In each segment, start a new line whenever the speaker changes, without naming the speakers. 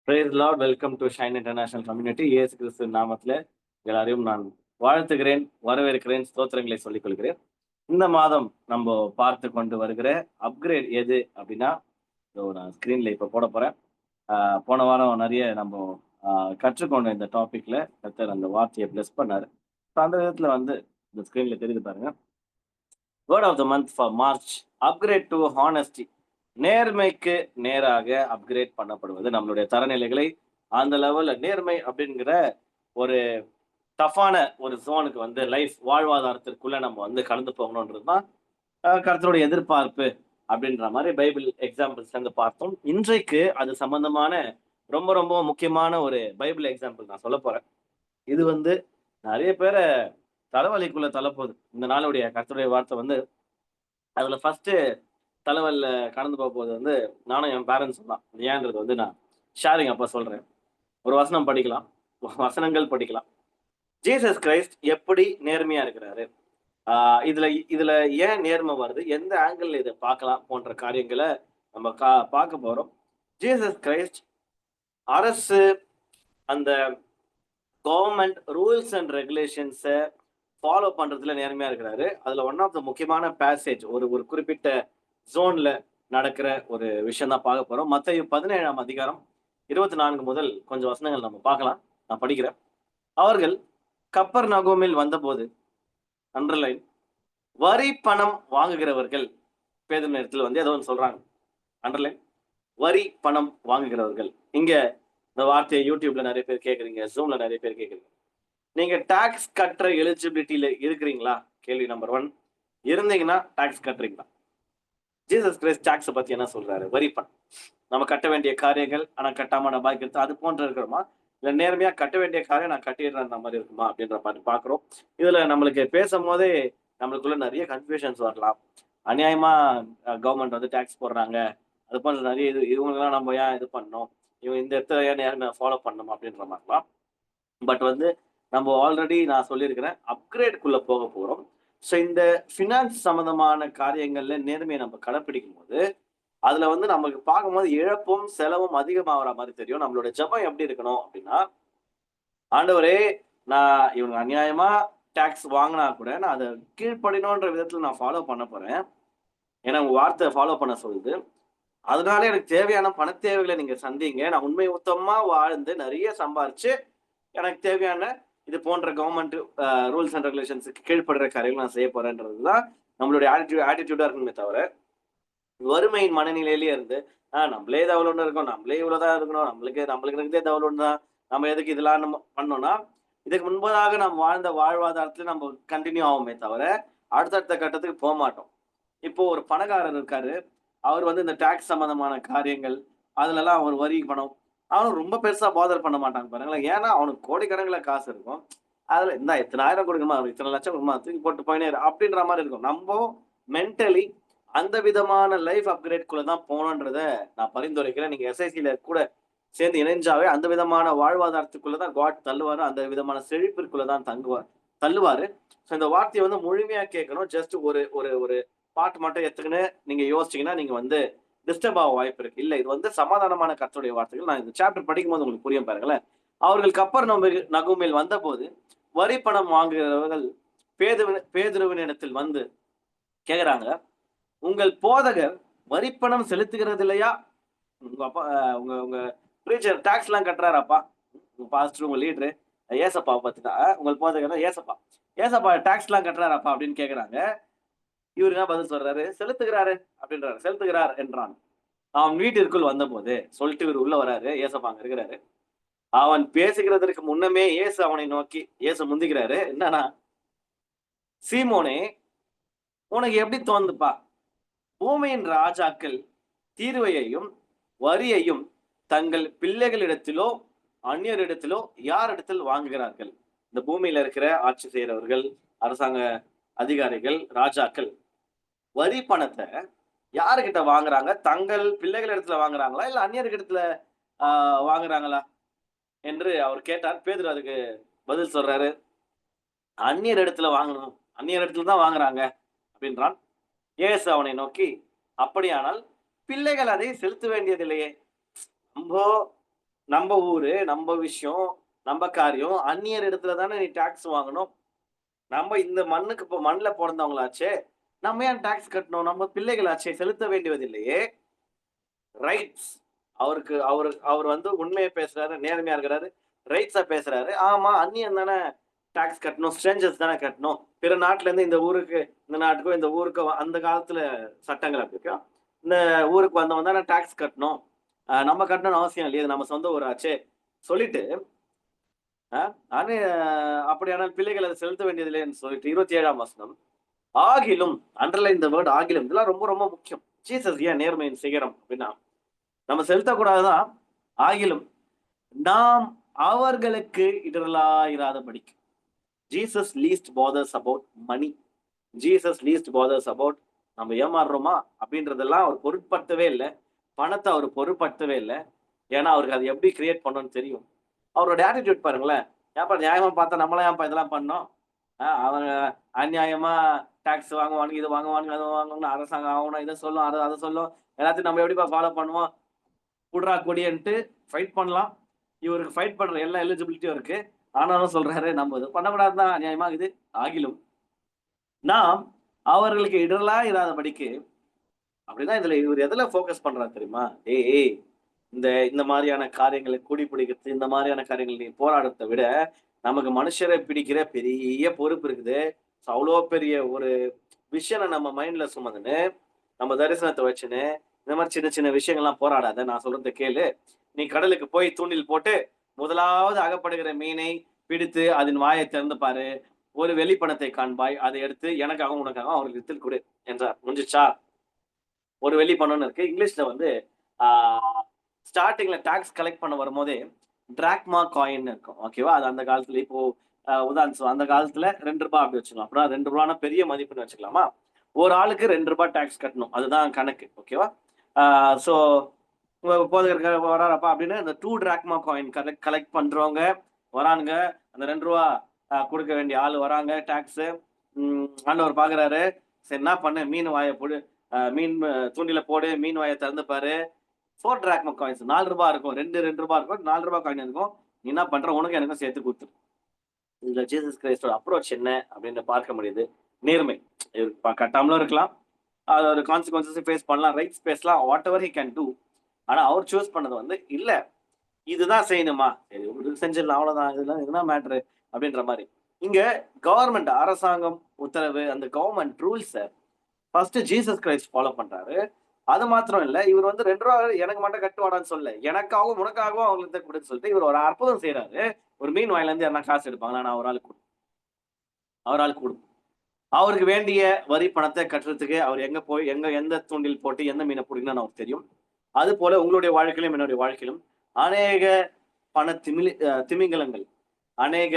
Price Lord. Welcome to Shine International Community. இயேசு கிறிஸ்து நாமத்தில் எல்லாரையும் நான் வாழ்த்துகிறேன், வரவேற்கிறேன், ஸ்தோத்திரங்களை சொல்லிக் கொள்கிறேன். இந்த மாதம் நம்ம பார்த்து கொண்டு வருகிற அப்கிரேட் எது அப்படின்னா, நான் ஸ்கிரீன்ல இப்போ போட போறேன். போன வாரம் நிறைய நம்ம கற்றுக்கொண்ட இந்த டாபிக்ல கர்த்தர் அந்த வார்த்தையை பிளஸ் பண்ணாரு. அந்த விதத்துல இந்த ஸ்கிரீன்ல தெரியுது பாருங்க. Word of the month for March, upgrade to honesty. நேர்மைக்கு நேராக அப்கிரேட் பண்ணப்படுவது. நம்மளுடைய தரநிலைகளை அந்த லெவல்ல நேர்மை அப்படிங்கிற ஒரு டஃபான ஒரு ஜோனுக்கு லைஃப் வாழ்வாதாரத்திற்குள்ள நம்ம கடந்து போகணுன்றதுதான் கர்த்தருடைய எதிர்பார்ப்பு அப்படின்ற மாதிரி பைபிள் எக்ஸாம்பிள்ஸ் பார்த்தோம். இன்றைக்கு அது சம்பந்தமான ரொம்ப ரொம்ப முக்கியமான ஒரு பைபிள் எக்ஸாம்பிள் நான் சொல்ல போறேன். இது நிறைய பேரை தலைவலிக்குள்ள தள்ளப்போகுது. இந்த நாளுடைய கர்த்தருடைய வார்த்தை அதுல ஃபர்ஸ்ட் தலைவல்ல கடந்து போகும்போது நானும் என் பேரண்ட்ஸ் தான் ஏன்றது நான் ஷேரிங் அப்ப சொல்றேன். ஒரு வசனம் படிக்கலாம், வசனங்கள் படிக்கலாம். ஜீசஸ் கிரைஸ்ட் எப்படி நேர்மையா இருக்கிறாரு, இதுல ஏன் நேர்மை வருது, எந்த ஆங்கிள் இதை பார்க்கலாம் போன்ற காரியங்களை நம்ம பார்க்க போறோம். ஜீசஸ் கிரைஸ்ட் அரசு அந்த கவர்மெண்ட் ரூல்ஸ் அண்ட் ரெகுலேஷன்ஸை ஃபாலோ பண்றதுல நேர்மையா இருக்கிறாரு. அதுல ஒன் ஆஃப் த முக்கியமான பேசேஜ் ஒரு குறிப்பிட்ட ஜோன்ல நடக்கிற ஒரு விஷயம் தான் பார்க்க போறோம். மத்தேயு 17ஆம் அதிகாரம் 24 முதல் கொஞ்சம் வசனங்கள் நம்ம பார்க்கலாம். நான் படிக்கிறேன். அவர்கள் கப்பர்நகூமில் வந்தபோது, அண்டர்லைன், வரி பணம் வாங்குகிறவர்கள், பேதுரு நேரத்தில் ஏதோ ஒன்று சொல்றாங்க, அண்டர்லைன், வரி பணம் வாங்குகிறவர்கள். இங்க இந்த வார்த்தையை யூடியூப்ல நிறைய பேர் கேட்குறீங்க, ஜூம்ல நிறைய பேர் கேட்குறீங்க. நீங்க டாக்ஸ் கட்டுற எலிஜிபிலிட்டியில இருக்கிறீங்களா? கேள்வி நம்பர் 1. இருந்தீங்கன்னா டாக்ஸ் கட்டுறீங்களா? ஜீசஸ் கிரைஸ்ட் டாக்ஸ் பத்தி என்ன சொல்றாரு? வரி பணம், நம்ம கட்ட வேண்டிய காரியங்கள் ஆனா கட்டாம நம்ம பாக்கிட்டு அது போன்ற இருக்கிறோமா, இல்ல நேர்மையா கட்ட வேண்டிய காரியம் நான் கட்டிடுற மாதிரி இருக்குமா அப்படின்ற மாதிரி பாக்குறோம். இதுல நம்மளுக்கு பேசும் போதே நம்மளுக்குள்ள நிறைய கன்ஃபியூஷன்ஸ் வரலாம். அநியாயமா கவர்மெண்ட் டாக்ஸ் போடுறாங்க, அது போன்ற நிறைய இவங்கெல்லாம் நம்ம ஏன் இது பண்ணணும், இவங்க இந்த இடத்துல ஏன் நேர்மையா ஃபாலோ பண்ணணும் அப்படின்ற மாதிரிலாம். பட் நம்ம ஆல்ரெடி நான் சொல்லியிருக்கிறேன், அப்கிரேட்குள்ள போக போறோம். ஸோ இந்த ஃபினான்ஸ் சம்பந்தமான காரியங்கள்ல நேர்மையை நம்ம கடைப்பிடிக்கும் போது அதுல நமக்கு பார்க்கும்போது இழப்பும் செலவும் அதிகமாகிற மாதிரி தெரியும். நம்மளோட ஜெபம் எப்படி இருக்கணும் அப்படின்னா, ஆண்டவரே, நான் இவங்க அநியாயமா டாக்ஸ் வாங்கினா கூட நான் அதை கீழ்ப்படினோன்ற விதத்துல நான் ஃபாலோ பண்ண போறேன். ஏன்னா உங்க வார்த்தை ஃபாலோ பண்ண சொல்லுது. அதனால எனக்கு தேவையான பண தேவைகளை நீங்க சந்திங்க. நான் உண்மை உத்தமமா வாழ்ந்து நிறைய சம்பாரிச்சு எனக்கு தேவையான இது போன்ற கவர்மெண்ட் ரூல்ஸ் அண்ட் ரெகுலேஷன்ஸுக்கு கீழ்ப்படுற காரியங்கள் நான் செய்ய போறேன்றதுதான் நம்மளுடைய ஆட்டிடியூடா இருக்கணுமே தவிர, வறுமையின் மனநிலையிலேயே இருந்து நம்மளே இது அவ்வளோன்னு இருக்கோம், நம்மளே இவ்வளவுதான் இருக்கணும், நம்மளுக்கு இருக்கிறதே அவ்வளோன்னு தான், நம்ம எதுக்கு இதெல்லாம் நம்ம பண்ணோம்னா, இதுக்கு முன்பதாக நம்ம வாழ்ந்த வாழ்வாதாரத்துல நம்ம கண்டினியூ ஆகுமே தவிர அடுத்தடுத்த கட்டத்துக்கு போக மாட்டோம். இப்போ ஒரு பணக்காரர் இருக்காரு, அவர் இந்த டாக்ஸ் சம்பந்தமான காரியங்கள் அதுலலாம் அவர் வரி பணம் அவனும் ரொம்ப பெருசா பாதர் பண்ண மாட்டாங்க பாருங்களேன். ஏன்னா அவனுக்கு கோடிக்கணக்கில் காசு இருக்கும். அதுல இந்த இத்தனை ஆயிரம் கொடுக்குமா, இத்தனை லட்சம் கொடுக்குமா, தூக்கி போட்டு போயினே அப்படின்ற மாதிரி இருக்கும். நம்ம மென்டலி அந்த விதமான லைஃப் அப்கிரேட்குள்ள தான் போகணுன்றத நான் பரிந்துரைக்கிறேன். நீங்க எஸ்ஐசியில கூட சேர்ந்து இணைஞ்சாவே அந்த விதமான வாழ்வாதாரத்துக்குள்ளதான் காட் தள்ளுவாரு, அந்த விதமான செழிப்பிற்குள்ளதான் தள்ளுவாரு. ஸோ இந்த வார்த்தையை முழுமையா கேட்கணும். ஜஸ்ட் ஒரு ஒரு ஒரு பாட்டு மட்டும் எடுத்துக்கின்னு நீங்க யோசிச்சீங்கன்னா நீங்க டிஸ்டர்ப் ஆக வாய்ப்பு இருக்கு. இல்ல, இது சமாதானமான கர்த்தருடைய வார்த்தைகள். நான் இந்த சாப்டர் படிக்கும் போது உங்களுக்கு புரியும் பாருங்களேன். அவர்கள் கப்பர்நகூமில் வந்தபோது வரி பணம் வாங்குகிறவர்கள் பேதுருவினிடத்தில் வந்து கேக்குறாங்க, உங்கள் போதகர் வரி பணம் செலுத்துகிறது இல்லையா? உங்க அப்பா உங்க உங்க பிரீச்சர் டாக்ஸ் எல்லாம் கட்டுறாராப்பா? உங்க பாஸ்டர், உங்க லீடரு ஏசப்பா பத்தினா உங்கள் போதகர் ஏசப்பா டாக்ஸ் எல்லாம் கட்டுறாராப்பா அப்படின்னு கேக்குறாங்க. இவரு என்ன பதில் சொல்றாரு? செலுத்துகிறாரு அப்படின்றாரு. செலுத்துகிறார் என்றான். அவன் வீட்டிற்குள் வந்தபோது சொல்லிட்டு இவர் உள்ள வராரு. ஏசப்பா அங்க இருக்கிறாரு. அவன் பேசுகிறதற்கு முன்னமே இயேசு அவனை நோக்கி முந்திக்கிறாரு. என்னன்னா, சீமோனே, உனக்கு எப்படி தோணுதுப்பா? பூமியின் ராஜாக்கள் தீர்வையையும் வரியையும் தங்கள் பிள்ளைகளிடத்திலோ அந்நியரிடத்திலோ யாரிடத்தில் வாங்குகிறார்கள்? இந்த பூமியில இருக்கிற ஆட்சி செய்யறவர்கள், அரசாங்க அதிகாரிகள், ராஜாக்கள் வரி பணத்தை யாருகிட்ட வாங்குறாங்க? தங்கள் பிள்ளைகள் இடத்துல வாங்குறாங்களா, இல்ல அந்நியர்கிட்ட வாங்குறாங்களா என்று அவர் கேட்டார். பேதுரு அதுக்கு பதில் சொல்றாரு, அந்நியர் இடத்துல வாங்கணும், அந்நியர் இடத்துல தான் வாங்குறாங்க அப்படின்றான். இயேசு அவனை நோக்கி, அப்படியானால் பிள்ளைகள் அதை செலுத்த வேண்டியதில்லையே. நம்ம நம்ம ஊரு, நம்ம விஷயம், நம்ம காரியம். அந்நியர் இடத்துல தானே நீ டாக்ஸ் வாங்கணும். நம்ம இந்த மண்ணுக்கு இப்ப மண்ல பொறந்தவங்களாச்சே. நம்ம ஏன் டாக்ஸ் கட்டணும்? நம்ம பிள்ளைகளாச்சே, செலுத்த வேண்டியதில்லையே. ரைட்ஸ். அவர் வந்து உண்மைய பேசுறாரு, நேர்மையா இருக்கிறாரு, ரைட்ஸா பேசுறாரு. ஆமா, அந்நியன் தானே டாக்ஸ் கட்டணும். ஸ்ட்ரேஞ்சர்ஸ் தானே கட்டணும். பிற நாட்டுல இருந்து இந்த ஊருக்கு, இந்த நாட்டுக்கோ, இந்த ஊருக்கோ அந்த காலத்துல சட்டங்கள் அப்படி இருக்கு. இந்த ஊருக்கு வந்தவன் தானே டாக்ஸ் கட்டணும். நம்ம கட்டணும்னு அவசியம் இல்லையே. இது நம்ம சொந்த ஊராச்சே. சொல்லிட்டு அ நானே அப்படியானால் பிள்ளைகள் அதை செலுத்த வேண்டியதில்லைன்னு சொல்லிட்டு 27ஆம் வசனம். ஆகிலும் அண்டர்லைன் த வேர்ட் ஆகிலும். இதெல்லாம் ரொம்ப ரொம்ப முக்கியம். ஜீசஸ் ஏன் நேர்மையின் சிகரம் அப்படின்னா, நம்ம செலுத்தக்கூடாதுதான். ஆகிலும் நாம் அவர்களுக்கு இடரலாயிராதபடிக்கு. Jesus least bothers about money. Jesus least bothers about நம்ம ஏமாறுறோமா அப்படின்றதெல்லாம் அவர் பொருட்படுத்தவே இல்லை. பணத்தை அவர் பொருட்படுத்தவே இல்லை. ஏன்னா அவருக்கு அது எப்படி கிரியேட் பண்ணணும்னு தெரியும். அவரோட ஆட்டிடியூட் பாருங்களேன். ஏன்ப்பா நியாயமா பார்த்தா நம்மளாம் ஏன்ப்பா இதெல்லாம் பண்ணோம்? அவங்க அநியாயமா டாக்ஸ் வாங்குவானுங்க, இது வாங்குவானுங்க, அது வாங்குவாங்கன்னு அரசாங்கம் ஆகணும், இதை சொல்லும், அதை சொல்லும். எல்லாத்தையும் நம்ம எப்படிப்பா ஃபாலோ பண்ணுவோம்? குட்ரா கொடியன்ட்டு ஃபைட் பண்ணலாம். இவருக்கு ஃபைட் பண்ற எல்லா எலிஜிபிலிட்டியும் இருக்கு. ஆனாலும் சொல்றாரு, நம்ம இது பண்ணக்கூடாதுதான் அநியாயமா இது. ஆகிலும் நாம் அவர்களுக்கு இடரலா இராதபடிக்கு. அப்படின்னா இதுல இவர் எதுல ஃபோக்கஸ் பண்றாரு தெரியுமா? ஏய், இந்த இந்த மாதிரியான காரியங்களை கூடி பிடிக்கிறது, இந்த மாதிரியான காரியங்கள் நீ போராடுறத விட, நமக்கு மனுஷரை பிடிக்கிற பெரிய பொறுப்பு இருக்குது. அவ்வளோ பெரிய ஒரு விஷயம் நம்ம மைண்ட்ல சுமந்துன்னு, நம்ம தரிசனத்தை வச்சுன்னு, இந்த மாதிரி சின்ன சின்ன விஷயங்கள்லாம் போராடாத. நான் சொல்றத கேளு. நீ கடலுக்கு போய் தூண்டில் போட்டு, முதலாவது அகப்படுகிற மீனை பிடித்து அதன் வாயை திறந்து பாரு. ஒரு வெள்ளிப்பணத்தை காண்பாய். அதை எடுத்து எனக்காகவும் உனக்காகவும் அவர்களுக்கு வித்துக் கொடு என்றார். முடிஞ்சுச்சா? ஒரு வெள்ளி பணம்னு இருக்கு. இங்கிலீஷ்ல வந்து ஸ்டார்டிங்ல டாக்ஸ் கலெக்ட் பண்ண வரும்போதே டிராக்மா காயின் இருக்கும். ஓகேவா? அது அந்த காலத்துல இப்போ உதாரணத்துக்கு அந்த காலத்துல ரூ. 2 அப்படி வச்சுக்கலாம். அப்புறம் ரூ. 2 பெரிய மதிப்புன்னு வச்சுக்கலாமா? ஒரு ஆளுக்கு ரூ. 2 டாக்ஸ் கட்டணும். அதுதான் கணக்கு. ஓகேவா? சோ போதகர் வராரப்பா அப்படின்னு அந்த 2 டிராக்மா காயின் கலெக்ட் கலெக்ட் பண்றவங்க வரானுங்க. அந்த ரூ. 2 கொடுக்க வேண்டிய ஆள் வராங்க டாக்ஸ். ஆண்டவர் பாக்குறாரு. சரி என்ன பண்ணு? மீன் வாயை போடு. மீன் தூண்டில போடு. மீன் வாயை திறந்து பாரு. 4 டிராக்மா காயின்ஸ் ரூ. 4 இருக்கும். 2 ரூ. 2 இருக்கும். ரூ. 4 காயின் இருக்கும். நீ என்ன பண்ற? உனக்கு எனக்கும் சேர்த்து கொடுத்துரு. இதுல ஜீசஸ் கிரைஸ்டோட அப்ரோச் என்ன அப்படின்னு பார்க்க முடியுது. நேர்மை. கட்டாமலும் இருக்கலாம். அது ஒரு கான்சிக்வன்சஸ் ஃபேஸ் பண்ணலாம். ரைட்ஸ் பேசலாம். What ever he can do. ஆனா அவர் சூஸ் பண்ணது வந்து இல்ல இதுதான் செய்யணுமா? சரி உங்களுக்கு செஞ்சிடலாம் அவ்வளவுதான். இதெல்லாம் என்ன மேட்ரு அப்படின்ற மாதிரி. இங்க கவர்மெண்ட் அரசாங்கம் உத்தரவு அந்த கவர்மெண்ட் ரூல்ஸ ஃபர்ஸ்ட் ஜீசஸ் கிரைஸ்ட் ஃபாலோ பண்றாரு. அது மாத்திரம் இல்ல. இவர் வந்து ரூ. 2 எனக்கு மட்டும் கட்டுவாடான்னு சொல்ல. எனக்காகவும் உனக்காகவும் அவங்களுக்கு கொடுன்னு சொல்லிட்டு இவர் ஒரு அற்புதம் செய்யறாரு. ஒரு மீன் வாயில இருந்து யாரா காசு எடுப்பாங்களா? நான் ஒரு ஆள் கொடு. அவரால் கொடு. அவருக்கு வேண்டிய வரி பணத்தை கட்டுறதுக்கு அவர் எங்க போய் எந்த தூண்டில் போட்டு எந்த மீனை பிடிக்கணும்னு அவருக்கு தெரியும். அது போல உங்களுடைய வாழ்க்கையிலும் என்னுடைய வாழ்க்கையிலும் அநேக திமிங்கலங்கள், அநேக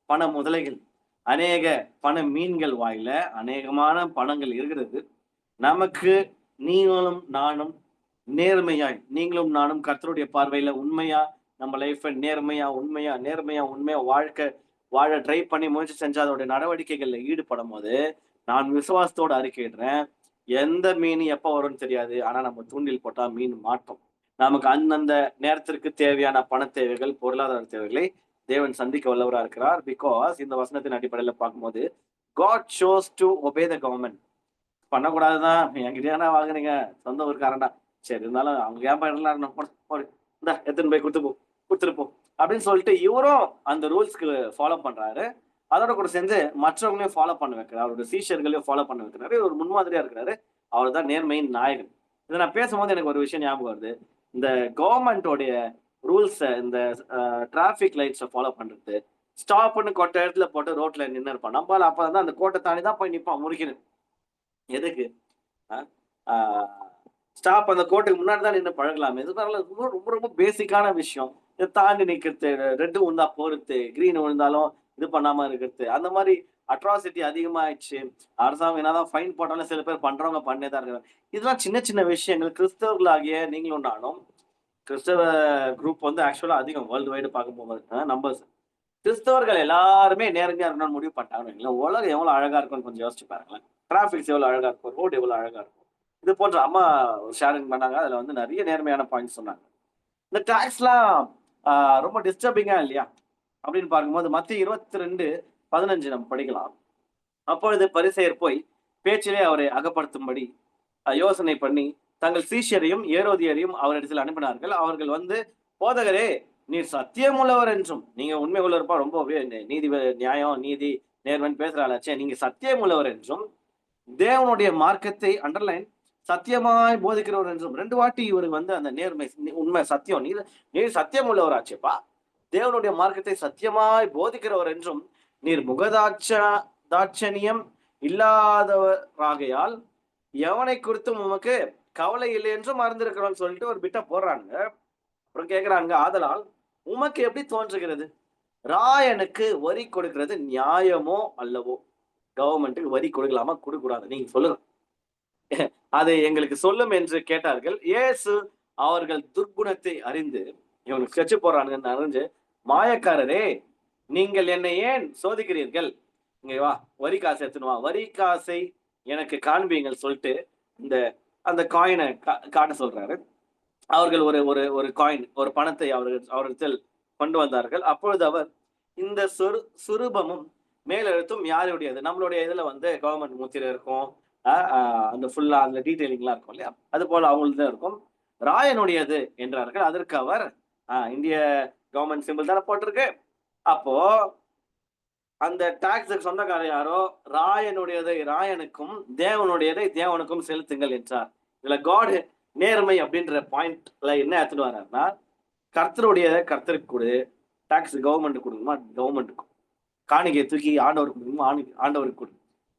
பண முதலைகள், அநேக பண மீன்கள் வாயில அநேகமான பணங்கள் இருக்கிறது. நமக்கு நீங்களும் நானும் நேர்மையாய், நீங்களும் நானும் கர்த்தருடைய பார்வையில உண்மையா நம்ம லைஃப நேர்மையா வாழ்க்கை வாழ ட்ரை பண்ணி முயற்சி செஞ்சு அதோடைய நடவடிக்கைகள்ல ஈடுபடும் போது நான் விசுவாசத்தோட அறிக்கையிடுறேன். எந்த மீன் எப்ப வரும்னு தெரியாது. ஆனா நம்ம தூண்டில் போட்டா மீன் மாட்டோம். நமக்கு அந்தந்த நேரத்திற்கு தேவையான பண தேவைகள், பொருளாதார தேவைகளை தேவன் சந்திக்க வல்லவரா இருக்கிறார். பிகாஸ் இந்த வசனத்தின் அடிப்படையில பார்க்கும்போது God shows to obey the government. பண்ணக்கூடாதுதான். என்கிட்டயானா வாங்குறீங்க சொந்த ஊருக்காரன்டா. சரி இருந்தாலும் அவங்க ஏன் பண்ணலாம் போடு இந்தா எடுத்துன்னு போய் கொடுத்துட்டு போ அப்படின்னு சொல்லிட்டு இவரும் அந்த ரூல்ஸ்க்கு ஃபாலோ பண்றாரு. அதோட கூட சேர்ந்து மற்றவங்களையும் ஃபாலோ பண்ண வைக்கிறார். அவரோட சீஷர்களையும் ஃபாலோ பண்ண வைக்கிறாரு. ஒரு முன்மாதிரியா இருக்கிறாரு. அவர் தான் நேர்மையின் நாயகன். இதை நான் பேசும்போது எனக்கு ஒரு விஷயம் ஞாபகம் வருது. இந்த கவர்மெண்டோடைய ரூல்ஸை இந்த டிராபிக் லைட்ஸை ஃபாலோ பண்றது, ஸ்டாப்னு கொட்ட இடத்துல போட்டு ரோட்ல நின்று இருப்பான். நம்மளால அப்பதான் அந்த கோட்டை தாண்டி தான் போய் நிற்பான் முறிக்கணும். எதுக்கு? ஸ்டாப் அந்த கோட்டுக்கு முன்னாடி தான் நின்று பழகலாம். இது ரொம்ப ரொம்ப ரொம்ப பேசிக்கான விஷயம். இதை தாண்டி நிக்கிறது, ரெட்டு விழுந்தா போறது, கிரீன் விழுந்தாலும் இது பண்ணாம இருக்கிறது, அந்த மாதிரி அட்ராசிட்டி அதிகமாயிடுச்சு. அரசாங்கம் என்னதான் ஃபைன் போட்டாலும் சில பேர் பண்றவங்க பண்ணே தான் இருக்காங்க. இதெல்லாம் சின்ன சின்ன விஷயங்கள். கிறிஸ்தவர்களாகிய நீங்களும் நானும், கிறிஸ்தவ குரூப் வந்து ஆக்சுவலா அதிகம் வேர்ல்டு வைடு பார்க்க போகும்போது நம்பர்ஸ். கிறிஸ்தவர்கள் எல்லாருமே நேர்மையா இருக்கணும்னு முடிவு பண்ணிட்டாங்க. உலகம் எவ்வளவு அழகா இருக்கும்னு கொஞ்சம் யோசிச்சு பாருங்களேன். டிராபிக்ஸ் எவ்வளவு அழகா இருக்கும், ரோடு எவ்வளவு அழகா இருக்கும். இது போன்ற அம்மா ஷேரிங் பண்ணாங்க. அதுல வந்து நிறைய நேர்மையான பாயிண்ட்ஸ் சொன்னாங்க. இந்த டாக்ஸ்லாம் ரொம்ப டிஸ்டர்பிங்கா இல்லையா அப்படின்னு பார்க்கும்போது மத்திய 22:15 நம்ம படிக்கலாம். அப்பொழுது பரிசேயர் போய் பேச்சிலே அவரை அகப்படுத்தும்படி யோசனை பண்ணி தங்கள் சீஷரையும் ஏரோதியரையும் அவரிடத்தில் அனுப்பினார்கள். அவர்கள் வந்து, போதகரே, நீர் சத்தியம் உள்ளவர் என்றும், நீங்க உண்மை உள்ளவர்ப்பா, ரொம்ப நீதி நியாயம் நீதி நேர்வன் பேசுறாளாச்சே, நீங்க சத்தியம் உள்ளவர் என்றும் தேவனுடைய மார்க்கத்தை அண்டர்லைன் சத்தியமாய் போதிக்கிறவர் என்றும் 2 வாட்டி இவருக்கு வந்து அந்த நேர்மை உண்மை சத்தியம் நீர் நீர் சத்தியம் உள்ளவராச்சேப்பா, தேவனுடைய மார்க்கத்தை சத்தியமாய் போதிக்கிறவர் என்றும் நீர் தாட்சணியம் இல்லாதவராகையால் எவனை குறித்தும் உமக்கு கவலை இல்லை என்றும் மறந்திருக்கிறோம்னு சொல்லிட்டு ஒரு பிட்ட போடுறாங்க. அப்புறம் கேட்கிறாங்க, ஆதலால் உமக்கு எப்படி தோன்றுகிறது, ராயனுக்கு வரி கொடுக்கிறது நியாயமோ அல்லவோ? கவர்மெண்ட்டுக்கு வரி கொடுக்கலாமா கொடுக்க கூடாது, நீங்க சொல்லுங்க, அதை எங்களுக்கு சொல்லும் என்று கேட்டார்கள். இயேசு அவர்கள் துர்க்குணத்தை அறிந்து, இவனுக்கு ஸ்கெட்ச் போடுறானுங்கன்னு அறிஞ்சு, மாயக்காரரே, நீங்கள் என்னை ஏன் சோதிக்கிறீர்கள்? இங்க வா, வரி காசு எடுத்துன்னு வா, வரி காசை எனக்கு காண்பீங்கள் சொல்லிட்டு இந்த அந்த காயினை காட்ட சொல்றாரு. அவர்கள் ஒரு ஒரு ஒரு காயின், ஒரு பணத்தை அவரிடத்தில் கொண்டு வந்தார்கள். அப்பொழுது அவர், இந்த சுரூபமும் மேலெழுத்தும் யாருடையது? நம்மளுடைய இதுல வந்து கவர்மெண்ட் முத்திரை இருக்கும், அந்த ஃபுல்லா அந்த டீடைலிங்லாம் இருக்கும் இல்லையா, அது போல அவங்களுக்கு இருக்கும். ராயனுடையது என்றார்கள். அதற்கு அவர், இந்திய கவர்மெண்ட் சிம்பிள் தானே போட்டிருக்கு. அப்போ அந்த டாக்ஸுக்கு சொந்தக்காரர் யாரோ, ராயனுடையதை ராயனுக்கும் தேவனுடையதை தேவனுக்கும் செலுத்துங்கள் என்றார். இதுல காட் நேர்மை அப்படின்ற பாயிண்ட்ல என்ன எடுத்துட்டு வர்றாருன்னா, கர்த்தருடையதை கர்த்தருக்கு கொடு, டாக்ஸ் கவர்மெண்ட் கொடுக்குமா கவர்மெண்ட்டுக்கும், காணிக்கை தூக்கி ஆண்டவருக்கு கொடுக்குமா ஆண்டவருக்கு கொடு.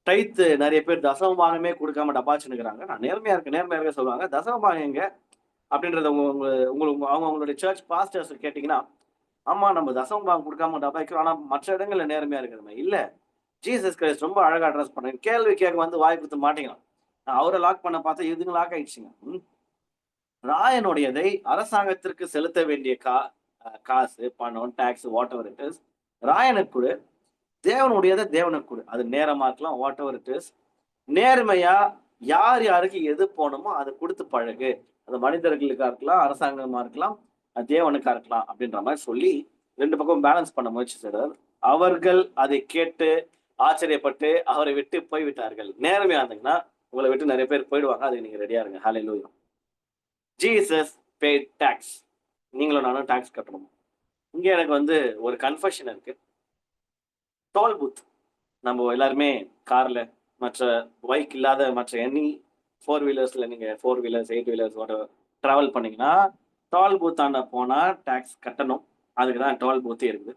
டைத்து நிறைய பேர் தசமபாகமே கொடுக்காம டபாச்சுன்னுக்குறாங்க. நான் நேர்மையா இருக்க சொல்லுவாங்க. தசமபாகம் எங்க அப்படின்றத உங்களுக்கு அவங்களுடைய சர்ச் பாஸ்டர்ஸ் கேட்டீங்கன்னா, ஆமா நம்ம தசமபாகம் கொடுக்காம டபாய்க்கிறோம், ஆனா மற்ற இடங்கள்ல நேர்மையா இருக்கிறோமே. இல்ல, ஜீசஸ் கிரைஸ்ட் ரொம்ப அழகா அட்ரஸ் பண்ணேன். கேள்வி கேட்க வந்து வாய் கொடுத்து மாட்டீங்களா? அவரை லாக் பண்ண பார்த்தா இதுங்க லாக் ஆயிடுச்சுங்க. ராயனுடையதை அரசாங்கத்திற்கு செலுத்த வேண்டிய காசு, பணம், tax, whatever it is, ராயனுக்கு கொடு. தேவனுடையதை தேவனுக்கு கொடு. அது நேரமா இருக்கலாம், வாட் எவர் இட் இஸ். நேர்மையா யார் யாருக்கு எது போனோமோ அதை கொடுத்து பழகு. அது மனிதர்களுக்கா இருக்கலாம், அரசாங்கமா இருக்கலாம், தேவனுக்கா இருக்கலாம் அப்படின்ற மாதிரி சொல்லி 2 பக்கம் பேலன்ஸ் பண்ண முயற்சி செய்தார். அவர்கள் அதை கேட்டு ஆச்சரியப்பட்டு அவரை விட்டு போய்விட்டார்கள். நேர்மையா இருந்தீங்கன்னா உங்களை விட்டு நிறைய பேர் போயிடுவாங்க. அதுக்கு நீங்க ரெடியா இருங்க. ஹல்லேலூயா. Jesus paid tax. நீங்களும் நானும் டாக்ஸ் கட்டணும். இங்க எனக்கு வந்து ஒரு கன்ஃபெஷன் இருக்கு. டோல் பூத், நம்ம எல்லாருமே கார்ல, மற்ற பைக் இல்லாத மற்ற எனி 4 வீலர்ஸ்ல, நீங்க 4 வீலர்ஸ் 8 வீலர்ஸ் டிராவல் பண்ணீங்கன்னா டோல் பூத்தாண்ட போனா டாக்ஸ் கட்டணும். அதுக்கு தான் டோல் பூத்தே இருக்குது.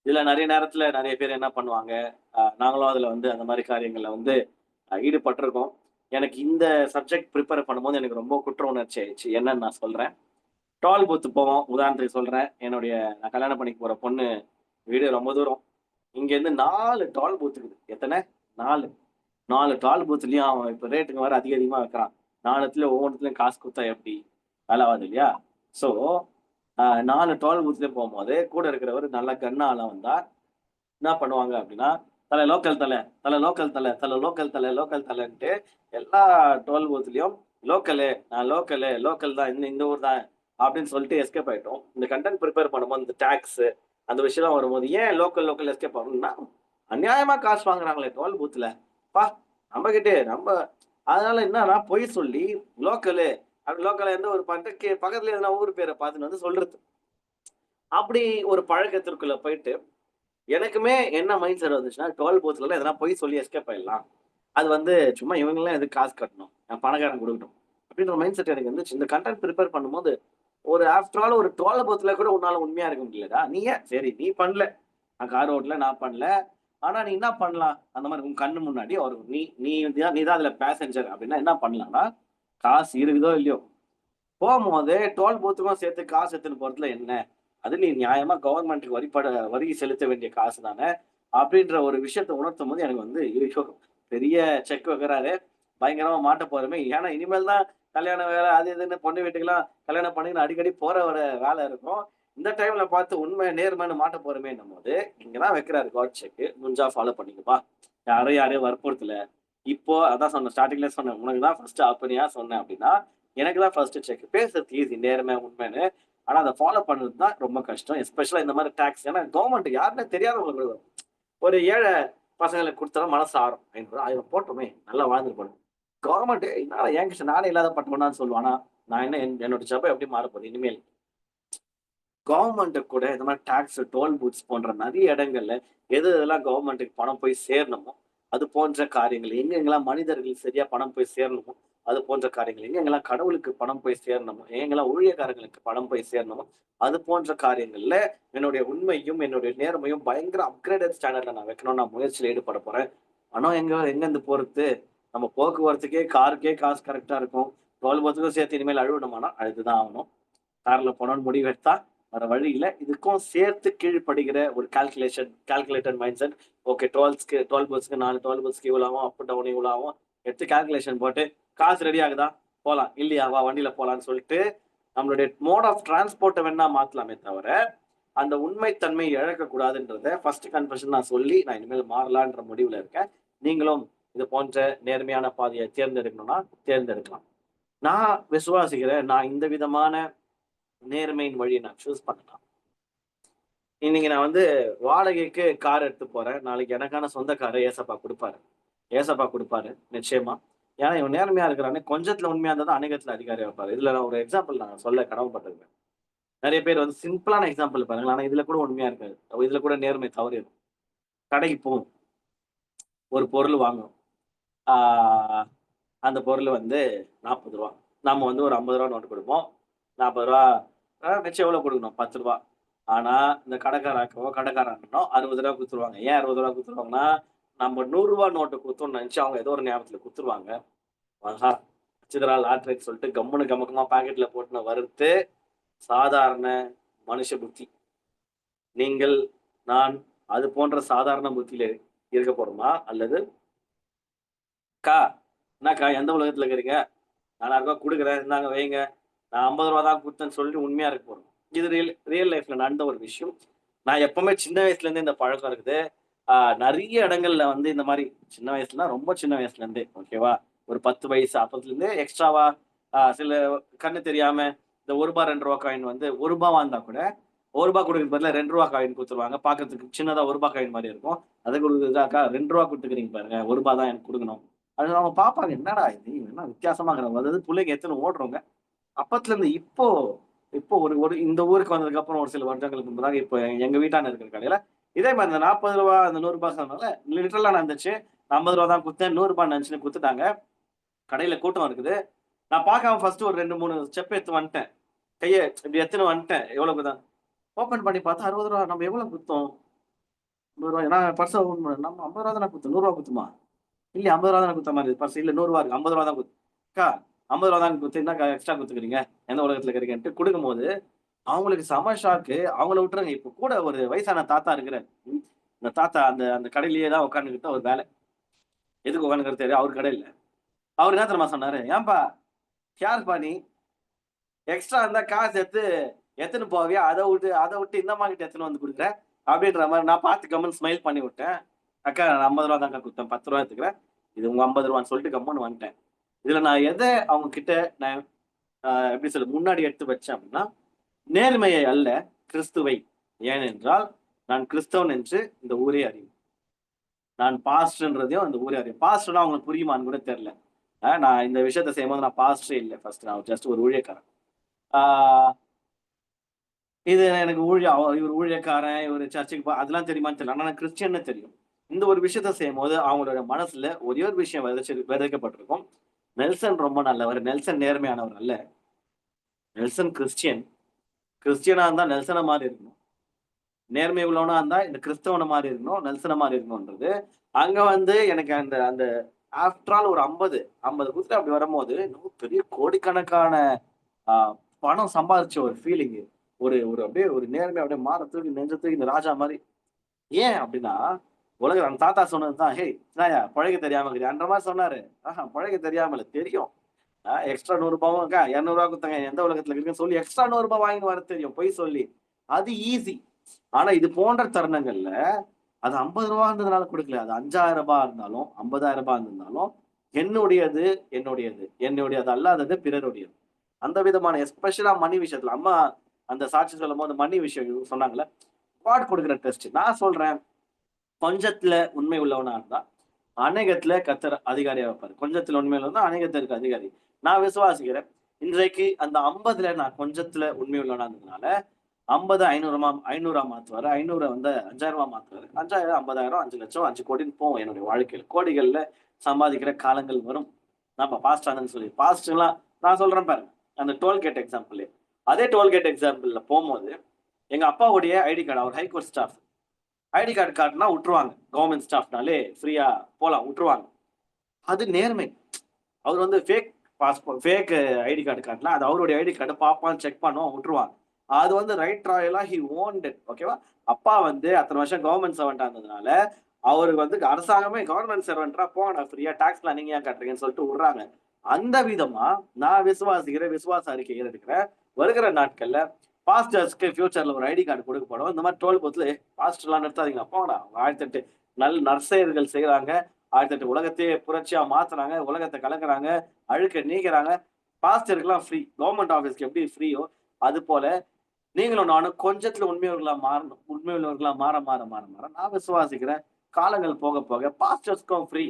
இதுல நிறைய நேரத்துல நிறைய பேர் என்ன பண்ணுவாங்க, நாங்களும் அதுல வந்து அந்த மாதிரி காரியங்கள்ல வந்து ஈடுபட்டிருக்கோம். எனக்கு இந்த சப்ஜெக்ட் ப்ரிப்பேர் பண்ணும்போது எனக்கு ரொம்ப குற்ற உணர்ச்சி ஆயிடுச்சு. என்னன்னு நான் சொல்றேன். டோல் பூத்து போவோம். உதாரணத்துக்கு சொல்றேன், நான் கல்யாணம் பண்ணிக்க போற பொண்ணு வீடு ரொம்ப தூரம். இங்க இருந்து 4 டோல் பூத் இருக்குது. எத்தனை? 4 டோல் பூத்லயும் அவன் இப்ப ரேட்டுக்கு வர அதிகமா வைக்கிறான். 4த்துல ஒவ்வொன்றுலயும் காசு கொடுத்தா எப்படி வேலைவாது இல்லையா? சோ 4 டோல் பூத்லயும் போகும்போது கூட இருக்கிறவர் நல்ல கண்ணால வந்தா என்ன பண்ணுவாங்க அப்படின்னா, லோக்கல் தலைன்ட்டு எல்லா டோல் பூத்லயும் நான் லோக்கல் தான், இந்த ஊர் தான் அப்படின்னு சொல்லிட்டு எஸ்கேப் ஆயிட்டோம். இந்த கண்டென்ட் ப்ரிப்பேர் பண்ணும்போது இந்த டாக்ஸ் அந்த விஷயம் வரும்போது ஏன் லோக்கல் எஸ்கேப் ஆகணும்னா, அநியாயமா காசு வாங்குறாங்களே டோல் பூத்ல பா நம்ம கிட்டே அதனால என்னன்னா பொய் சொல்லி லோக்கலு இருந்து ஒரு பக்கத்துல எதனா ஊர் பேரை பார்த்துன்னு வந்து சொல்றது. அப்படி ஒரு பழக்கத்திற்குள்ள போயிட்டு எனக்குமே என்ன மைண்ட் செட் வந்துச்சுன்னா, டோல் பூத்ல எதனா பொய் சொல்லி எஸ்கேப் ஆயிடலாம், அது வந்து சும்மா இவங்கெல்லாம் எதுக்கு காசு கட்டணும், பணக்காரன் கொடுக்கட்டும் அப்படின்ற மைண்ட் செட் எனக்கு வந்துச்சு. இந்த கண்டென்ட் ப்ரிப்பேர் பண்ணும்போது ஒரு ஆஃப்டர் ஆல் ஒரு டோல் பூத்ல கூட உன்னால உண்மையா இருக்க முடியலடா. சரி நீ பண்ணல, நான் கார் ரோட்ல நான் பண்ணல, ஆனா நீ என்ன பண்ணலாம், அந்த மாதிரி உன் கண்ணு முன்னாடி ஒரு நீ தான் அதுல பேசஞ்சர் அப்படின்னா என்ன பண்ணலாம்னா, காசு இருக்குதோ இல்லையோ போகும்போது டோல் பூத்துக்கும் சேர்த்து காசு எடுத்துன்னு போறதுல என்ன, அது நீ நியாயமா கவர்மெண்ட்டுக்கு வரி செலுத்த வேண்டிய காசு தானே அப்படின்ற ஒரு விஷயத்த உணர்த்தும் போது எனக்கு வந்து பெரிய செக் வைக்கிறாரு, பயங்கரமா மாட்ட போறமே. ஏன்னா இனிமேல் தான் கல்யாண வேலை அது இதுன்னு பொண்ணு வீட்டுக்கெல்லாம் கல்யாணம் பண்ணின்னு அடிக்கடி போற வர வேலை இருக்கும். இந்த டைம்ல பார்த்து உண்மை நேர்மைன்னு மாட்ட போறமேன்னும் போது இங்கதான் வைக்கிறாரு காட் செக். முடிஞ்சா ஃபாலோ பண்ணிக்கப்பா, யாரையும் வற்புறுத்தல. இப்போ அதான் சொன்னேன், ஸ்டார்டிங்ல சொன்னேன், உனக்கு தான் ஃபர்ஸ்ட் அப்பனியா சொன்னேன் அப்படின்னா எனக்கு தான் ஃபர்ஸ்ட் செக். பேசுறது ஈஸி, நேர்மை உண்மைன்னு. ஆனா அதை ஃபாலோ பண்றது தான் ரொம்ப கஷ்டம். எஸ்பெஷலா இந்த மாதிரி டாக்ஸ். ஏன்னா கவர்மெண்ட் யாருன்னே தெரியாதவங்களுக்கு கொடுக்கும். ஒரு ஏழை பசங்களுக்கு கொடுத்தா மனசு ஆறும். 500 1000 போட்டோமே நல்லா வாழ்ந்துட்டு போறேன். கவர்மெண்ட் என்னால என்கிட்ட நானே இல்லாத பட்டவனான்னு சொல்லுவேன். ஆனா நான் என்ன என்னோட ஜெபம் எப்படி மாறப்போகுது இனிமேல்? கவர்மெண்ட் கூட இந்த மாதிரி டாக்ஸ், டோல் பூத்ஸ் போன்ற நிறைய இடங்கள்ல எதெல்லாம் கவர்மெண்ட்டுக்கு பணம் போய் சேரணுமோ, அது போன்ற காரியங்கள் எங்கெங்கெல்லாம் மனிதர்கள் சரியா பணம் போய் சேரணுமோ, அது போன்ற காரியங்கள் எங்கெங்கெல்லாம் கடவுளுக்கு பணம் போய் சேரணுமோ, எங்கெங்கெல்லாம் ஊழியக்காரங்களுக்கு பணம் போய் சேரணுமோ, அது போன்ற காரியங்கள்ல என்னுடைய உண்மையும், என்னுடைய நேர்மையும் பயங்கர அப்கிரேடட் ஸ்டாண்டர்ட்ல நான் வைக்கணும்னு நான் முயற்சியில ஈடுபட போறேன். பணம் எங்கேருந்து போறது? நம்ம போக்குவரத்துக்கே, காருக்கே காசு கரெக்ட்டா இருக்கும். டோல் பூத்துக்கும் சேர்த்து இனிமேல் அழுவணுமானா அழுதுதான் ஆகணும். கார்ல போனோம்னு முடிவெடுத்தா வேற வழி இல்ல. இதுக்கும் சேர்த்து கீழ்ப்படுகிற ஒரு calculated mind set. Okay, toll பஸ்க்கு 4 டோல் பஸ்க்கு இவ்வளோ ஆகும், அப் டவுன் இவ்வளோ ஆகும். எடுத்து கால்குலேஷன் போட்டு காசு ரெடி ஆகுதா? போலாம். இல்லையா? வா வண்டியில போலான்னு சொல்லிட்டு நம்மளுடைய மோட் ஆஃப் டிரான்ஸ்போர்ட்ட வேணா மாத்தலாமே தவிர, அந்த உண்மைத்தன்மை இழக்கக்கூடாதுன்றத ஃபர்ஸ்ட் கன்ஃபெஷன் நான் சொல்லி, நான் இனிமேல் மாறலான்ற முடிவுல இருக்கேன். நீங்களும் இது போன்ற நேர்மையான பாதையை தேர்ந்தெடுக்கணும்னா தேர்ந்தெடுக்கலாம். நான் விசுவாசிக்கிறேன். நான் இந்த விதமான நேர்மையின் வழியை நான் சூஸ் பண்ணலாம். இன்னைக்கு நான் வந்து வாடகைக்கு கார் எடுத்து போறேன். நாளைக்கு எனக்கான சொந்த காரை ஏசப்பா குடுப்பாரு. ஏசப்பா குடுப்பாரு நிச்சயமா. ஏன்னா இவன் நேர்மையா இருக்கிறானே, கொஞ்சத்துல உண்மையா இருந்தா தான் அநேகத்துல அதிகாரியா இருப்பாரு. இதுல நான் ஒரு எக்ஸாம்பிள் நான் சொல்ல கடமைப்பட்டிருக்கேன். நெறைய பேர் வந்து சிம்பிளான எக்ஸாம்பிள் பாருங்களேன். ஆனா இதுல கூட உண்மையா இருக்காது. இதுல கூட நேர்மை தவறிரும். கடைக்கு போவோம். ஒரு பொருள் வாங்குறோம். ஆ அந்த பொருள் வந்து ரூ. 40. நம்ம வந்து ஒரு ரூ. 50 நோட்டு குடுப்போம். ரூ. 40 மிச்சம் எவ்வளோ குடுக்கணும்? ரூ. 10. ஆனா, இந்த கடைக்கார அண்ணனோ ரூ. 60 குடுத்துருவாங்க. ஏன் ரூ. 60 குடுத்துருவாங்கன்னா, நம்ம ரூ. 100 நோட்டு குடுத்தோம்னு நெனச்சு அவங்க ஏதோ ஒரு ஞாபகத்துல குடுத்துருவாங்க. ஆஹா! வச்சுதுடா லாட்டரின்னு சொல்லிட்டு கம்முனு கமக்கமா பாக்கெட்ல போட்டுன்னு வர்றது சாதாரண மனுஷ புத்தி. நீங்கள், நான் அது போன்ற சாதாரண புத்தியில இருக்க போறோமா? அல்லது "அக்கா, என்னக்கா எந்த உலகத்துல இருக்கிறீங்க? நான் ரூ. 1000 குடுக்குறேன். இந்தாங்க வைங்க. நான் ரூ. 50 தான் குடுத்தேன்னு" சொல்லிட்டு உண்மையா இருக்க போறோம். இது ரியல் ரியல் லைஃப்ல நடந்த ஒரு விஷயம். நான் எப்பவுமே சின்ன வயசுல இருந்தே இந்த பழக்கம் இருக்குது. ஆ நெறைய இடங்கள்ல வந்து இந்த மாரி சின்ன வயசுலனா ரொம்ப சின்ன வயசுல இருந்தே ஓகேவா? ஒரு 10 வயசு அப்பத்துலருந்தே எக்ஸ்ட்ராவா சில கண்ணு தெரியாம இந்த ரூ. 1 ரூ. 2 காயின் வந்து ரூ. 1 இருந்தா கூட ரூ. 1 குடுக்கறதுக்கு பதிலா ரூ. 2 காயின் குடுத்துருவாங்க. பார்க்கறதுக்கு சின்னதா ரூ. 1 காயின் மாரி இருக்கும். அது குடுக்குறதா "அக்கா ரூ. 2 குடுத்துக்கிறீங்க பாருங்க. ரூ. 1 தான் எனக்கு குடுக்கணும்." அது அவங்க பார்ப்பாங்க. என்னடா இது? இவன் என்ன வித்தியாசமா இருக்கிறான். அதாவது புள்ளைங்க எத்தன ஓடுறோங்க. அப்பத்துல இருந்து இப்போ இப்போ ஒரு ஒரு இந்த ஊருக்கு வந்ததுக்கு அப்புறம் ஒரு சில வருடங்களுக்கு முன்பதாக இப்ப எங்க வீட்டாண்ட இருக்கிற கடையில இதே மாரி இந்த ரூ. 40 அந்த ரூ. 100 சொன்னனால லிட்டரலா நடந்துச்சு. ரூ. 50 தான் குடுத்தேன். ரூ. 100 நெனச்சுன்னு குடுத்துட்டாங்க. கடையில கூட்டம் இருக்குது. நான் பார்க்காம ஃபர்ஸ்ட் ஒரு 2, 3 ஸ்டெப் எடுத்து வந்துட்டேன். கைய இப்படி எடுத்துன்னு வந்துட்டேன். எவ்வளவுக்கு தான் ஓப்பன் பண்ணி பார்த்தா ரூ. 60 நம்ம எவ்வளவு குடுத்தோம்? ரூ. 50 நான் பர்ஸ ஓப்பன் பண்ணேன். நம்ம ரூ. 50 தானே குடுத்தோம். ரூ. 100 குடுத்தோமா? இல்ல ரூ. 50 தானே குடுத்த மாரி இருக்கு. பர்ஸ் இல்ல ரூ. 100 இருக்கு. ரூ. 50 தான் குடுத்தேன். அக்கா ரூ. 50 தான் குடுத்து என்னக்கா எக்ஸ்ட்ரா குடுத்துக்கிறீங்க? எந்த உலகத்துல இருக்கிறீங்கன்ட்டு குடுக்கும்போது, அவங்களுக்கு செம ஷாக்கு. அவங்கள விட்டுருங்க. இப்ப கூட ஒரு வயசான தாத்தா இருக்கிறாரு. அந்த தாத்தா அந்த அந்த கடையிலேயே தான் உட்கார்ந்துகிட்டு ஒரு வேலை. எதுக்கு உட்கார்ந்துருக்காரு தெரியும். அவரு கடை இல்ல. அவரு என்ன தெரியுமா சொன்னாரு? "ஏன்பா யாருப்பா நீ? எக்ஸ்ட்ரா இருந்தா காசு எடுத்துன்னு போவியா? அத விட்டு இந்த அம்மாகிட்ட எடுத்துன்னு வந்து குடுக்குற?" அப்படின்ற மாரி நான் பார்த்து கம்முனு ஸ்மைல் பண்ணி விட்டேன். "அக்கா நான் ரூ. 50 தான்க்கா குடுத்தேன். ரூ. 10 எடுத்துக்கிறேன். இது உங்க ரூ. 50 சொல்லிட்டு கம்முனு வந்துட்டேன்." இதுல நான் எத அவங்க கிட்ட நான் எப்படி சொல்ல முன்னாடி எடுத்து வச்சேன் அப்படின்னா, நேர்மையை அல்ல, கிறிஸ்துவை. ஏனென்றால், நான் கிறிஸ்தவன் என்று இந்த ஊரே அறியும். நான் பாஸ்டர்ன்றதையும் இந்த ஊரே அறியும். பாஸ்டர்னா அவங்களுக்கு புரியுமான்னு கூட தெரியல. நான் இந்த விஷயத்த செய்யும்போது நான் பாஸ்டரே இல்ல. ஃபர்ஸ்ட் நான் ஜஸ்ட் ஒரு ஊழியக்காரன். ஆ இது எனக்கு இவரு ஊழியக்காரன், இவரு சர்ச்சுக்கு அதெல்லாம் தெரியுமான்னு தெரியல. ஆனா நான் கிறிஸ்டியன்னு தெரியும். இந்த ஒரு விஷயத்த செய்யும்போது அவங்களோட மனசுல ஒரே ஒரு விஷயம் விதைக்கப்பட்டிருக்கும். நெல்சன் ரொம்ப நல்லவர். நெல்சன் நேர்மையானவர் அல்ல. Nelson Christian. கிறிஸ்டியனா இருந்தா நெல்சன மாரி இருக்கணும். நேர்மை உள்ளவனா இருந்தா இந்த கிறிஸ்தவன மாரி இருக்கணும். நெல்சன மாரி இருக்கணும்ன்றது. அங்க வந்து எனக்கு அந்த அந்த ஆஃப்டர் ஆல் ஒரு 50 குடுத்துட்டு அப்படி வரும்போது, என்னமோ பெரிய கோடிக்கணக்கான ஆ பணம் சம்பாதிச்ச ஒரு ஃபீலிங்கு. ஒரு ஒரு அப்படியே ஒரு நேர்மையா அப்படியே மாற தூக்கி நெஞ்ச தூக்கி இந்த ராஜா மாரி. ஏன் அப்படின்னா, அந்த தாத்தா சொன்னது தான். "ஹேய் என்னாயா பொழைக்க தெரியாம இருக்கிறியான்ற" மாரி சொன்னாரு. பொழைக்க தெரியாம இல்ல தெரியும். எக்ஸ்ட்ரா ரூ. 100வும் அக்கா ரூ. 200 குடுத்தாங்க. எந்த உலகத்துல இருக்குன்னு சொல்லி எக்ஸ்ட்ரா ரூ. 100 வாங்கின்னு வர தெரியும். பொய் சொல்லி. அது ஈஸி. ஆனா இது போன்ற தருணங்கள்ல அது ரூ. 50ன்றதுனால குடுக்கல. அது ரூ. 5000 இருந்தாலும், ரூ. 50,000 இருந்திருந்தாலும், என்னுடையது, என்னுடையது. என்னுடையது அல்லாதது பிறருடையது. அந்த விதமான எஸ்பெஷலா மணி விஷயத்துல. அம்மா அந்த சாட்சி சொல்லும் போது மணி விஷயம் சொன்னாங்கல்ல, காட் கொடுக்குற டெஸ்ட். நான் சொல்றேன், கொஞ்சத்துல உண்மை உள்ளவனா இருந்தா அநேகத்துல கர்த்தர் அதிகாரியா வைப்பாரு. கொஞ்சத்துல உண்மையில இருந்தா அநேகத்திற்கு அதிகாரி. நான் விசுவாசிக்கிறேன். இன்றைக்கு அந்த 50ல நான் கொஞ்சத்துல உண்மை உள்ளவனா இருந்ததுனால 50 500ஆ மாத்துவாரு. 500 வந்து 5000ஆ மாத்துவாரு. 5000 50,000 5,00,000 5 கோடின்னு போகும் என்னுடைய வாழ்க்கையில. கோடிகள்ல சம்பாதிக்கிற காலங்கள் வரும். நம்ம பாஸ்ட் ஆனதுன்னு சொல்லி பாஸ்ட்லாம் நான் சொல்றேன் பாருங்க. அந்த டோல்கேட் எக்ஸாம்பிள். அதே டோல்கேட் எக்ஸாம்பிள்ல போம்போது, எங்க அப்பாவுடைய ஐடி கார்டு அவர் ஹைகோர்ட் ஸ்டாஃப். ஐடி கார்டு காட்டுனா உட்டுருவாங்க. கவர்ன்மென்ட் ஸ்டாஃப்னாலே ஃப்ரீயா போலாம் உட்டுருவாங்க. அது நேர்மை. அவர் வந்து ஃபேக் ஐடி கார்டு காட்டல. அது அவருடைய ஐடி கார்டு பார்ப்பான், செக் பண்ணுவான், விட்டுருவாங்க. அது வந்து ரைட் ராயலா ஹி ஓன்ட் இட். ஓகேவா? அப்பா வந்து அத்தன வருஷம் கவர்ன்மென்ட் சர்வன்ட்டா இருந்ததுனால, அவருக்கு வந்து அரசாங்கமே கவர்ன்மென்ட் சர்வன்ட்ரா போங்கடா ஃப்ரீயா டாக்ஸ்லாம் நீங்க ஏன் கட்டுறீங்கன்னு சொல்லிட்டு விடுறாங்க. அந்த விதமா நான் விசுவாசிக்கிறேன், விசுவாச அறிக்கை எடுக்கிறேன். வருகிற நாட்கள்ல பாஸ்டர்ஸ்க்கு ஃபியூச்சர்ல ஒரு ஐடி கார்டு கொடுக்கப்படும். இந்த மாதிரி டோல் பூத்ல பாஸ்டர்லாம் நிறுத்தாதீங்க. போங்கடா. 1008 நற்செயல்கள் செய்றாங்க. 1008 உலகத்தையே புரட்சியா மாத்துறாங்க. உலகத்த கலக்குறாங்க. அழுக்க நீக்குறாங்க. பாஸ்டருக்குலாம் ஃப்ரீ. கவர்ன்மென்ட் ஆபீஸ்க்கு எப்படி ஃப்ரீயோ, அது போல நீங்களும் நானும் கொஞ்சத்துல உண்மையுள்ளவர்களா மாறணும். உண்மையுள்ளவர்களா மாற நான் விசுவாசிக்கிறேன். காலங்கள் போக போக பாஸ்டர்ஸ்க்கும் ஃப்ரீ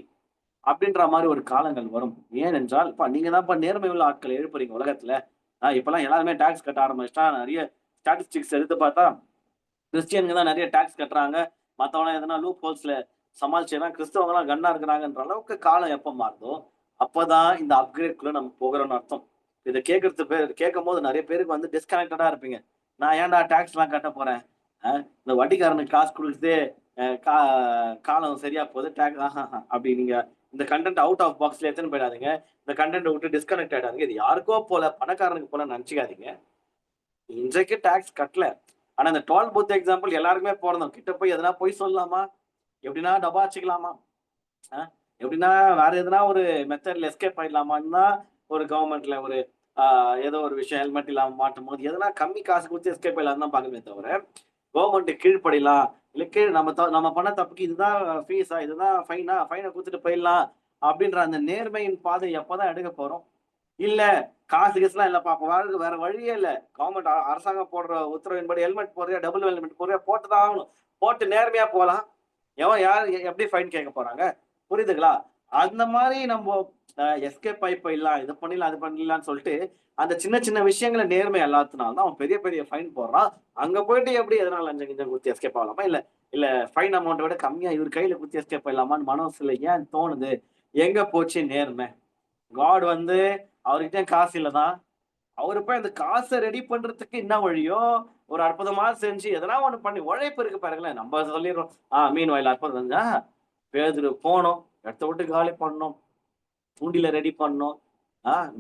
அப்படின்ற மாரி ஒரு காலங்கள் வரும். ஏனென்றால், நீங்க தான்ப்பா நேர்மை உள்ள ஆட்கள எழுப்புறீங்க உலகத்துல. இப்பல்லாம் எல்லாருமே டாக்ஸ் கட்ட ஆரம்பிச்சுட்டான். நெறைய ஸ்டாட்டிஸ்டிக்ஸ் எடுத்து பார்த்தா, கிறிஸ்டியன்ங்க தான் நெறைய டாக்ஸ் கட்டுறாங்க. மத்தவன்லாம் எதனா லூப் ஹோல்ஸ்ல சமாளிச்சுக்கிறான். கிறிஸ்தவங்கலாம் கன்னா இருக்கிறாங்கன்ற அளவுக்கு காலம் எப்ப மாறுதோ, அப்பதான் இந்த அப்கிரேட்குள்ள நம்ம போகிறோம்னு அர்த்தம். இத கேட்கும்போது நெறைய பேருக்கு வந்து டிஸ்கனெக்டடா இருப்பீங்க. நான் ஏன்டா டாக்ஸ்லாம் கட்டப் போறேன்? அ இந்த வட்டிக்காரனுக்கு காசு குடுக்குறதே அ கா காலம் சரியா போகுது. அப்படி நீங்க இந்த கன்டென்ட் அவுட் ஆஃப் பாக்ஸ்ல எடுத்துன்னு போயிடாதீங்க. இந்த கன்டென்ட்ட விட்டு டிஸ்கனெக்ட் ஆயிடாதீங்க. இது யாருக்கோ போல, பணக்காரனுக்கு போல நெனச்சுக்காதீங்க. இன்றைக்கு டாக்ஸ் கட்டல. ஆனா இந்த டோல் பூத் எக்ஸாம்பிள் எல்லாருக்குமே பொருந்தும். கிட்ட போய் எதனா பொய் சொல்லலாமா? எப்படின்னா டபாச்சிக்கலாமா? அ எப்படின்னா வேற எதனா ஒரு மெத்தட்ல எஸ்கேப் ஆயிடலாமான்னு தான் ஒரு கவர்ன்மென்ட்ல ஒரு ஆ ஏதோ ஒரு விஷயம் ஹெல்மெட் இல்லாம மாட்டும்போது எதனா கம்மி காசு குடுத்து எஸ்கேப் ஆயிடலாம்னு தான் பார்க்கணுமே தவிர, கவர்ன்மென்ட்க்கு கீழ்ப்படியலாம். இல்ல நம்ம பண்ண தப்புக்கு இதுதான் ஃபீஸா? இதுதான் ஃபைனா? ஃபைன குடுத்துட்டு போயிடலாம். அப்படின்ற அந்த நேர்மையின் பாதை எப்பதான் எடுக்க போறோம்? இல்ல காசு கீசுலாம் இல்லப்பா. அப்ப வேற வழியே இல்ல. கவர்ன்மென்ட் அரசாங்கம் போடுற உத்தரவின்படி ஹெல்மெட் போடுறியா? டபுள் ஹெல்மெட் போடுறியா? போட்டு தான் ஆகணும். போட்டு நேர்மையா போலாம். எவன் யார் எப்படி ஃபைன் கேட்க போறாங்க? புரியுதுங்களா? அந்த மாரி நம்போ எஸ்கேப் ஆயி போயிடலாம். இது பண்ணிடலாம், அது பண்ணிடலாம்ன்னு சொல்லிட்டு, அந்த சின்ன சின்ன விஷயங்கள நேர்மை அல்லாததுனால தான் அவன் பெரிய பெரிய ஃபைன் போடுறான். அங்க போயிட்டு எப்படி எதனா லஞ்சம் கிஞ்சம் குடுத்து எஸ்கேப் ஆகலாமா? இல்ல இல்ல ஃபைன் அமௌண்ட்ட விட கம்மியா இவரு கையில குடுத்து எஸ்கேப் ஆயிடலாமான்னு மனசுல ஏன் தோணுது? எங்க போச்சு நேர்மை? காட் வந்து அவர்கிட்டயும் காசு இல்ல தான். அவரு போய் அந்த காச ரெடி பண்றதுக்கு என்ன வழியோ, ஒரு அற்புதமா செஞ்சு எதனா ஒண்ணு பண்ணி உழைப்பு இருக்கு பாருங்களேன். நம்ம சொல்லிடுறோம். மீன் வாயில் அற்புதம் செஞ்சா, பேதுரு போனோம். இடத்த விட்டு காலி பண்ணோம். தூண்டில ரெடி பண்ணோம்.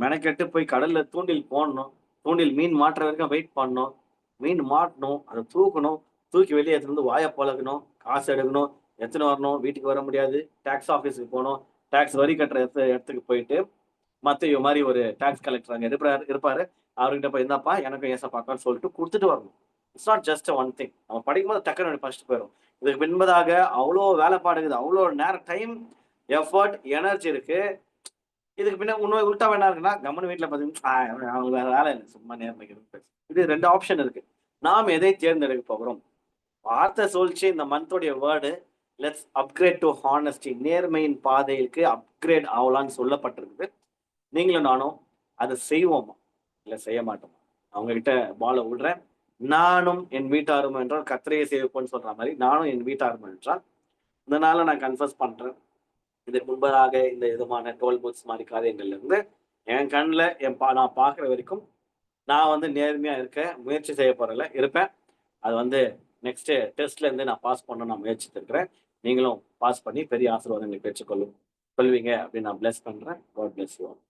மெனக்கெட்டு போய் கடல்ல தூண்டில் போடணும். தூண்டில் மீன் மாட்டுற வரைக்கும் வெயிட் பண்ணோம். மீன் மாட்டணும். அத தூக்கணும். தூக்கி வெளிய எடுத்துட்டு வந்து வாய பொளக்கணும். காசு எடுக்கணும். எடுத்துன்னு வரணும். வீட்டுக்கு வர முடியாது. டாக்ஸ் ஆஃபீஸ்க்கு போணும். டாக்ஸ் வரி கட்டுற இடத்துக்கு போயிட்டு மத்தேயு மாரி ஒரு டாக்ஸ் கலெக்டர் அங்க இருப்பாரு. அவர்கிட்ட போய் இந்தாப்பா எனக்கும் ஏசப்பாக்கான்னு சொல்லிட்டு குடுத்துட்டு வரணும். It's not just one thing. நம்ம படிக்கும்போது டக்குனு படிச்சுட்டு போயிரும். இதுக்கு பின்பதாக அவ்ளோ வேலைப்பாடு இருக்குது. அவ்ளோ நேரம், டைம், எஃபோர்ட், எனர்ஜி இருக்கு. இதுக்கு பின்ன இன்னும் உல்டாவா என்ன இருக்குன்னா, கம்முனு வீட்ல பாத்தீங்கன்னா, அவங்களுக்கு வேற வேலை இல்ல. சும்மா நேர்மைக்கு இது 2 ஆப்ஷன் இருக்கு. நாம் எதை தேர்ந்தெடுக்க போகிறோம்? வார்த்தை சொல்லிச்சு இந்த மந்தோடைய word let's upgrade to honesty. நேர்மையின் பாதைக்கு அப்கிரேட் ஆவலான்னு சொல்லப்பட்டிருக்குது. நீங்களும் நானும் அத செய்வோமா? இல்ல செய்ய மாட்டோமா? அவங்க கிட்ட பால விடுறேன். நானும் என் வீட்டாரும் என்றால் கர்த்தரையே சேவிப்போம்ன்னு சொல்ற மாரி, நானும் என் வீட்டாரும் என்றால், இந்த நாள்ல நான் கன்ஃபெஸ் பண்றேன். இதற்கு முன்பதாக இந்த விதமான டோல் பூத்ஸ் மாரி காரியங்கள்ல இருந்து, என் கண்ல நான் பார்க்கிற வரைக்கும், நான் வந்து நேர்மையா இருக்க முயற்சி செய்ய போறேன்ல, இருப்பேன். அது வந்து நெக்ஸ்ட் டெஸ்ட்ல இருந்து நான் பாஸ் பண்ண நான் முயற்சித்திருக்கிறேன். நீங்களும் பாஸ் பண்ணி பெரிய ஆசீர்வாதங்களை பெற்றுக்கொள்வீங்க அப்படின்னு நான் பிளெஸ் பண்றேன். God bless you all.